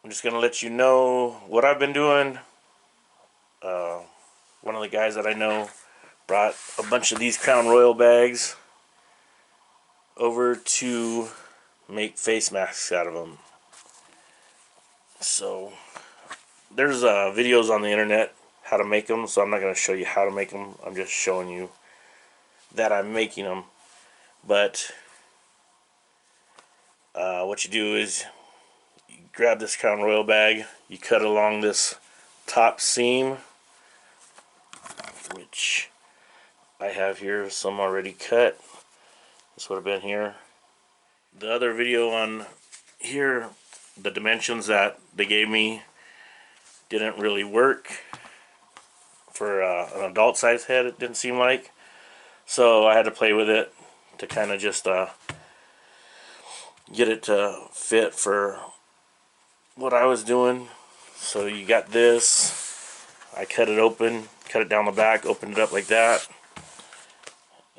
I'm just gonna let you know what I've been doing. Uh, One of the guys that I know brought a bunch of these Crown Royal bags over to make face masks out of them. So there's videos on the internet how to make them, so I'm not going to show you how to make them. I'm just showing you that I'm making them. But what you do is you grab this Crown Royal bag, you cut along this top seam, which I have here some already cut. This would have been here. The other video on here, the dimensions that they gave me didn't really work for an adult size head, it didn't seem like. So I had to play with it to kind of just get it to fit for what I was doing. So you got this. I cut it open, cut it down the back, opened it up like that.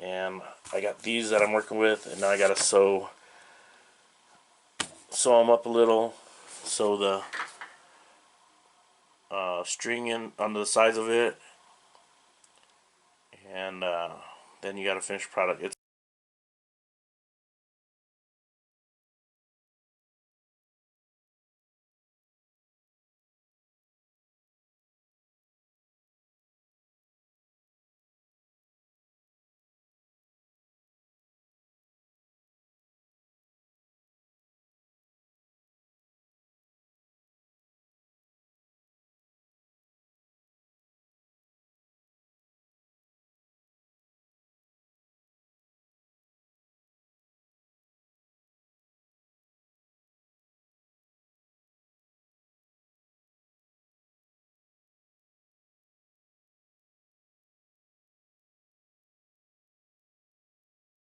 And I got these that I'm working with, and now I got to sew them up a little, sew the string in onto the sides of it, and then you got a finished product.